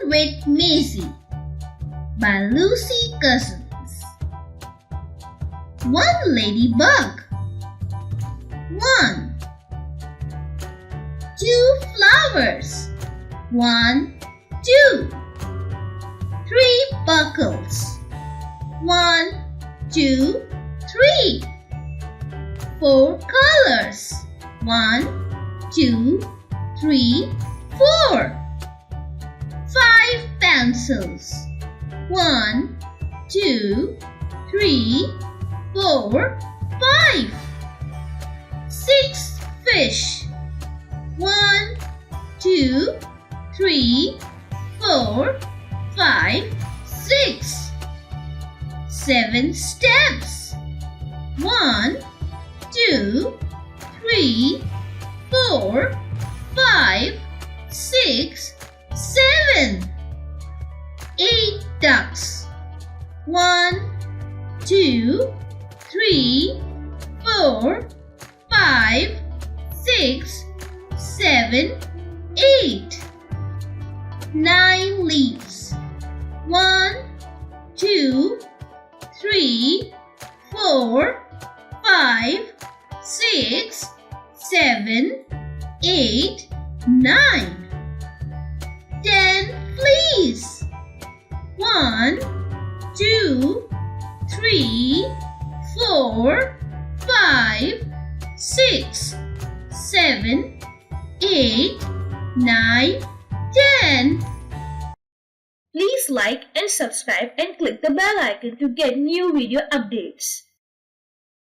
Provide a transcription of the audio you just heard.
with Maisy by Lucy Cousins. One ladybug. 1. 2 flowers. 1, 2. 3 buckles. 1, 2, 3. 4 colors. 1, 2, 3, 4. 5 pencils. 1, 2, 3, 4, 5. 6 fish. 1, 2, 3, 4, 5, 6. 7 steps. 1, 2, 3, 4, 5, 6, 7. 8 ducks. 1, 2, 3, 4, 5, 6, 7, 8. 9 leaves. 1, 2, 3, 4, 5, 6, 7, 8, 9. 10 fleas. 1, 2, 3, 4, 5, 6, 7, 8, 9, 10. Please like and subscribe and click the bell icon to get new video updates.